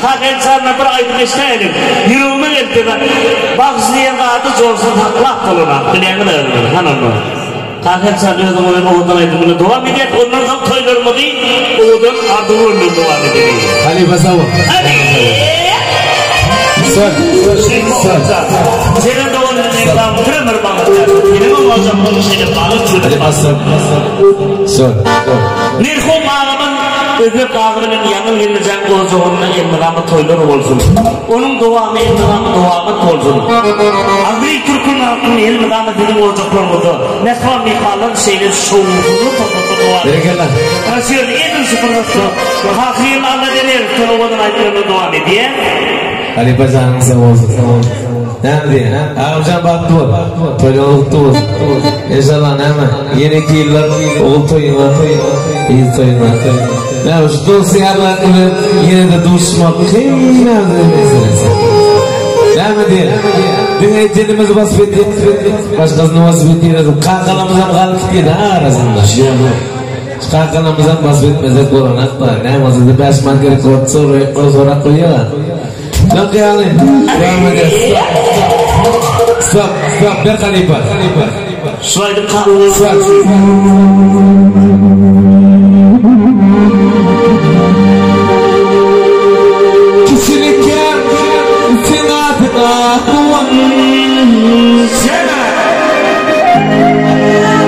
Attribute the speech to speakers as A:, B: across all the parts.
A: Hakan sana bir ayıp isteyelim. Yürüme geldi ben. Bak ziyan adı olsun haklak oluna. Bileğini de öldür. Hanımlar. Hakan sana özüm oyunu oğudan aydımını devam edip ondan sonra toylarımı değil. Oğudan adı oyunu devam edelim.
B: Ali Basavu.
A: Ali.
B: Sor.
A: Senin de onun reklam kırmır bankta. Yine mi olacak bunu şeyle bağlı çürük.
B: Ali Basavu. Sor.
A: Nirhum ağamın özür ağrının yanın yenileceğin kozuğunun emnamı toyları olsun. Onun duamı emnamı duamı olsun. Agri Türk'ün halkının emnamı dedim olacaklar oldu. Nesma mihalın şeyleri şoğuzunu topladı dua.
B: Berekeler.
A: Kasıyor edin sıfırlısı. Hakirin Allah denir. Tövbe'den ayıplarını dua ediyor.
B: Ali Basavu'nun sağ olsun. Ne diye? Ağabeyim baktı bu. Toylar oldu. İnşallah ne mi? Yeni yıllar oğul toyunlar. İyi toyunlar. Ne şu dostlarla yine de duruşmak kim ne meselesi? Ne mi diye? Dün ecelimizi basıp ettik. Başkasını basıp ettik. Kankalamızdan kalıp gitti arasında. Kankalamızdan basıp etmezsek olanak var. Ne masada 5 man gerek sonra koyuyor. Yok yani. Devam edeceğiz. Stop. Bir kalipa.
A: Şuraydı kalın.
B: Kişilikken sinatına kuvan.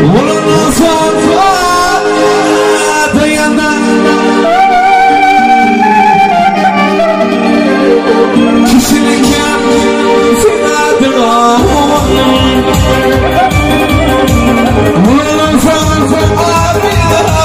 B: Ulunun sanfa dayanan. Kişilikken sinatına kuvan. Ulunun sanfa dayanan.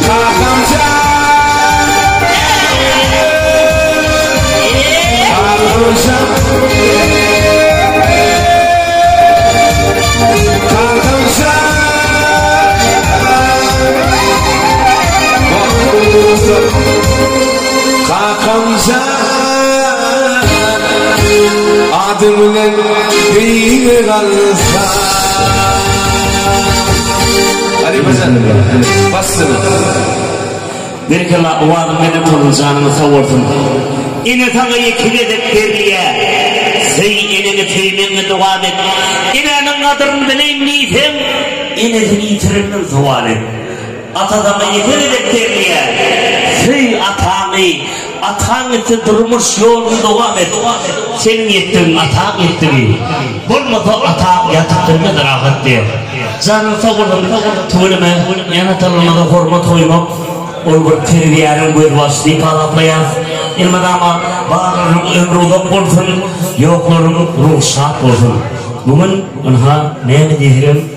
C: Kakam
B: adımla bir kalsa. Hadi bakalım. Bastırın.
A: Bir kere o adam benim konuşacağımı savurdum. İne sana yekile de perliye. Sey ineni teymenine devam et. İnenin adını bileyim neydim. İnenin itirimden sual et. Atadama yekile de perliye. Sey atağın için durmuş yolunu devam et. Senin yettin, atağın yettin. Bulmadı atağın yatıktırmadı rahat diye. Canım savurdum. Tuğulime yanatalına da hormat koymak. Olgur terbiyenin bir vasıfı alamayız. İlmadama bağırın ömrü uzak olsun, yokların ruhsat olsun. Bugün ona ne diyeyim?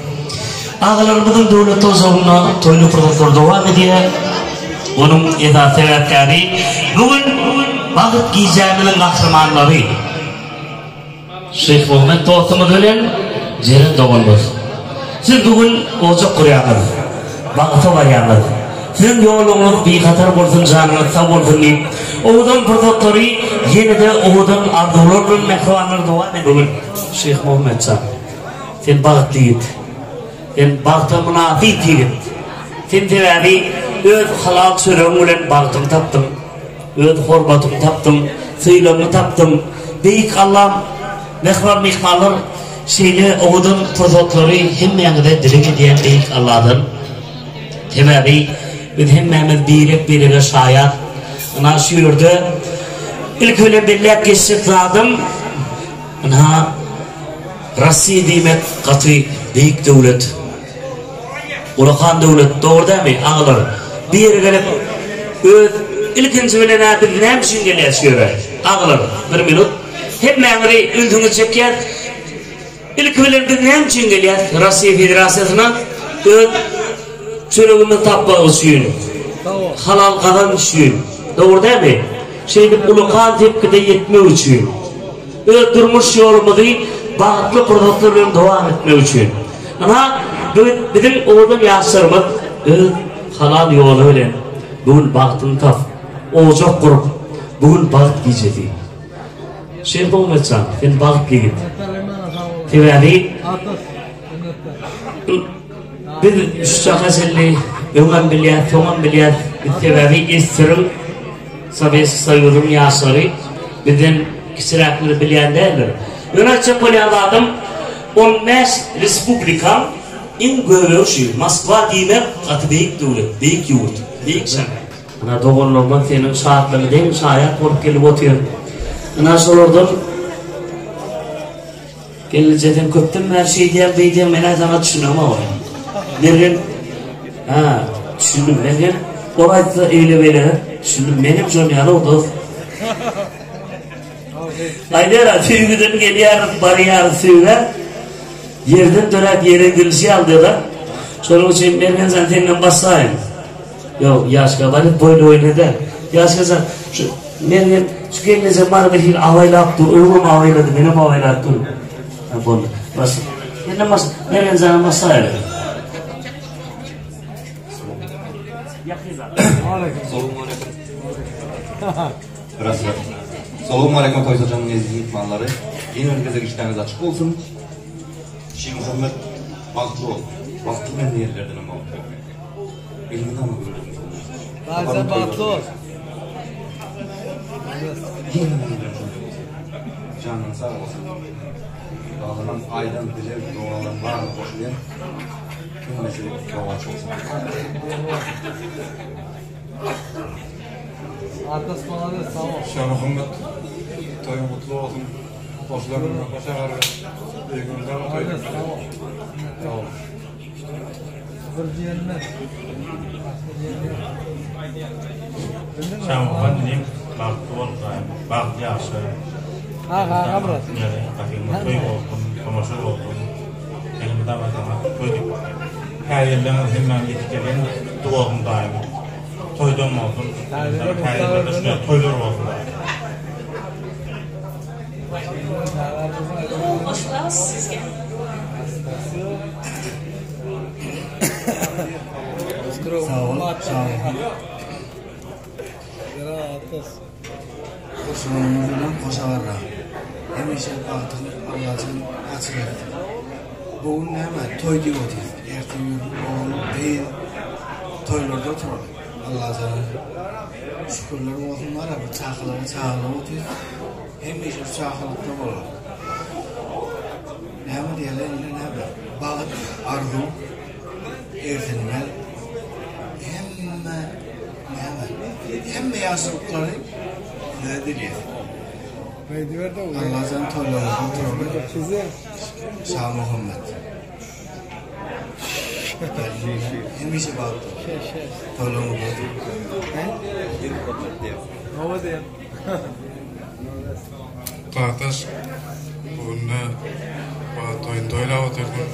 A: Ağalarımızın devlet tozağına toylu protokol devam ediyor. Onun sebepleri bugün vakit giyeceğimizin kahramanları. Şeyh Muhammed dostumuz ölen Ceren Doğan'dır. Siz bugün ocak kuruyorsunuz. Vakıfı var yalnız. Sizin yolunuz bir katar olsun, canınız sağ olsun deyip oğudan protokolu yine de oğudan arzularının mekruanları devam ediyor. Bugün Şeyh Muhammed Can, sen bağıtlı git. Sen bağıtlı münafik git. Sen sebebi öz halal sürümüyle bağıtımı taptım. Öz hormatımı taptım. Sıylamı taptım. Büyük Allah'ım mekruan mihmallar şeyle oğudan protokolu hem yanında direk ediyen büyük Allah'dan. Sebebi biz hemmemiz birlik şayet ana şuyurdu ilk öyle birlik geçtik zadım ana Rusya demek katı büyük devlet Ulakan devlet doğru değil mi? Ağlar bir yere gelip ilkinci bilen biz ne için geliyoruz göre ağlar bir minut hemmemiz ülkünü çeker ilk öyle biz ne için geliyoruz Rusya Federasyası'na çölümü tapmak için, halal kazan için, doğru değil mi? Şeyde ulukan tepkide yetme için, öldürmüş yolumuzu bağıtlı protoklarla devam etme için. Ama bizim oğlum yaşlarımız halal yolu öyle, bugün bağıtını tap, ocak kurup, bugün bağıt giyeceği. Şeyh Muhammed Can, sen bağıt giyin. Tevari, biz şu şakaselli öğren bilyat, toğan bilyat sebebi istirim sabesi sayıyorum yaşları bizden kişiraklı bilyan değildir. Yönetecek bilyanladım 15 Respublika in görüşü Moskva demek katı büyük devlet, büyük yurt, büyük sen. Ana doğumlardan senin saatleri değil, şayet kork gelip oturuyor. Ana sorurdum gelecekten köptüm her şey diyen beydiyen ben her zaman düşünüyorum ama Nereden? Düşündüm nereden? Orayda öyle böyle düşündüm benim canım yana oldu. Aylara tüyüden geliyor bariyar tüyüne yerden döner yere gülüşü aldı da sonra için ben zaten basayım. Yok yaş kadar böyle oynadı. Yaş kadar şu nereden şu geldiği zaman bir avaylattı, ölüm avayladı, benim avaylattı. Bunu bas. Nereden bas? Nereden zaman basayım?
C: Selamun aleyküm Toys Hocam'ın ezgi itmanları. Yeni önümüze işleriniz açık olsun. Şeyh Muhammed baktı ol. Baktı ben de yerlerden ama elimden mi gördünüz?
D: Bazen baktı ol.
C: Canın sağ olsun. Dağlanan aydan bile doğalan var mı koşuyor? Tüm mesele kavaç olsun.
D: Arkası bana da sağ ol.
E: Şeyh Muhammed toyu mutlu olsun. Dostlarımla başa varır. İyi günler
D: Arkası
E: toyu.
D: sağ ol.
E: Sağ ol.
D: Bir diyenler.
E: Şeyh Muhammed'in baktı olsun. Baktı yaşa.
D: Ha kabrat.
E: Yani bakayım toyu olsun. Tomaşır olsun. Elimden bakayım toyduk. Her yerden hemen yetiştiren duvarım daimi. Toydan olsun. Her yerlerde şuraya toylar olsun daimi.
F: Hoş geldiniz sizge.
D: Sağ ol. Sağ ol.
G: Koşularından koşalarla.
D: Hemişe batıl Allah'ın açık. Bugün hemen toy diyor. Ertesi gün oğul değil. Toylarda oturur. Allah'ın şükürler olsunlar. Bu çağları çağırır otur. Hemişe çağırlıkta olur. Hemen diyelim hemen. Bağıt, arzu, ertenimel. Hemen yaşlıkları nedir ya? Allah'ın toylarını oturur. Şah Muhammed. Hemişe bağıttı. Toylarını oturur.
E: Kardeş, bugün toyun toyla oturdum.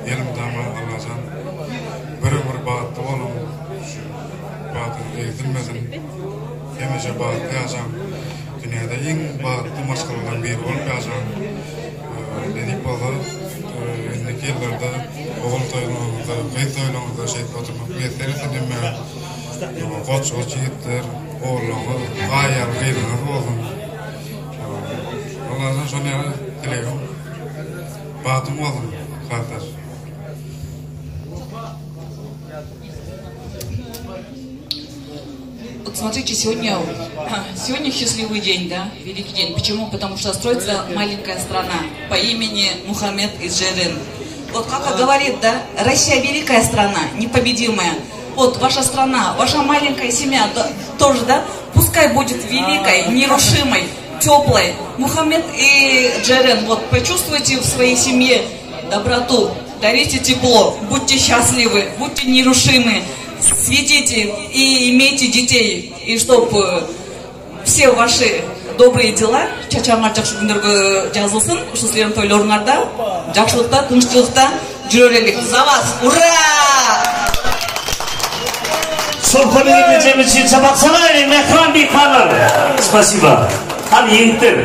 E: Yelimde ama Allah'tan bir bağıttı oğlum. Bağıttı eksilmesin. Hemişe bağıttı yaşam. Dünyada en bağıttı maşgullardan biri olup yaşam. Dedik bana, öndeki yıllarda oğul toyunlarında, kıy toyunlarında oturmak niyetleri edinmeye. Koç yigitler, oğulları, gayar, gıyırlar oldum. Allah'tan sonra dileğim. Bağıttım oldum, kardeş.
F: Вот смотрите, сегодня счастливый день, да, великий день. Почему? Потому что строится маленькая страна по имени Мухаммед и Джерен. Вот как говорит, да, Россия великая страна, непобедимая. Вот ваша страна, ваша маленькая семья тоже, да, пускай будет великой, нерушимой, теплой. Мухаммед и Джерен, вот почувствуйте в своей семье доброту, дарите тепло, будьте счастливы, будьте нерушимы. Светите и имейте детей, и чтобы все ваши добрые дела чачаңар жакшы күндөргө жазылсын, ушу силердин тойлоруңарда жакшылыкта, тынччылыкта жүрөлелик. За вас! Ура!
A: Солпанын жемisi çapaksana Mehran Beykanlar. Спасибо. Hadi yiğitler.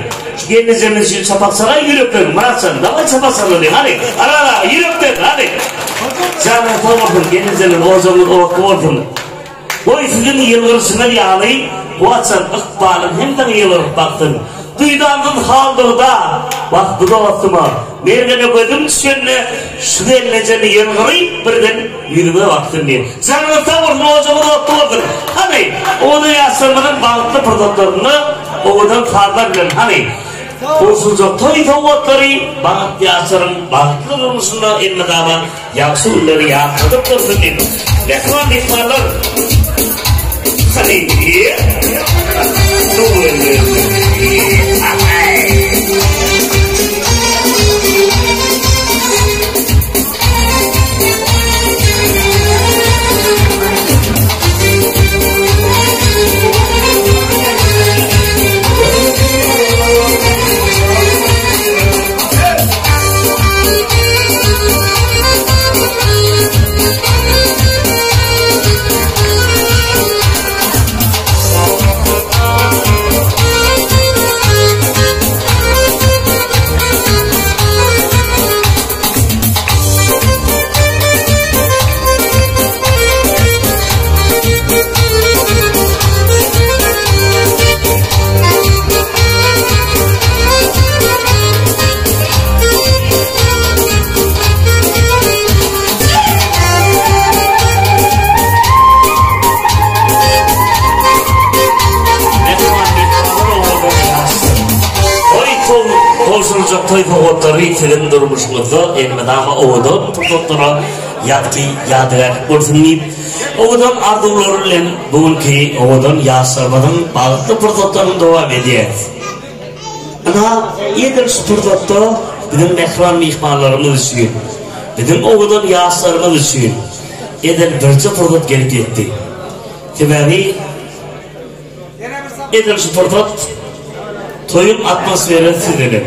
A: Gelin jemisi çapaksana yürekler. Muratcan, davay çapaksana de. Hadi. Ara yürekler. Hadi. Canım tamamdır. Gelin jemin ozamın oğulun. Bu sizin yılgırısına yağlayıp bu açan ıkbalın hemden yılırıp baktın. Duydandın haldırda vaktıda vaktıma. Mergene koydum düşenle şu denleceni yılgırıyıp birden yürüme baktın diye. Canım tamamdır. Ozamın oğulun. Hadi. Onu yasırmanın bağıtlı pırdatlarını oğudan farlar bilen. Hadi. Olsunca toy tavukları bağıtlı yasırın bağıtlı durmuşunda elme davan yaksı ülleri yakıdıp dursun diye. Mehran Beykanlar. Hadi. Olsunca toy tavukları film durmuşluğunda elime dama oğudan tututtura yaptı yadıgar olsun deyip oğudan ardımlarıyla bugünkü oğudan yasırmadan bağıtlı pırtatlarını devam ediyor. Ana yedir şu pırtatta bizim Mehran mihmanlarımız için bizim oğudan yasırmamız için yedir birce pırtat gelip gitti. Teberi yedir şu pırtat toyun atmosferi sizelim.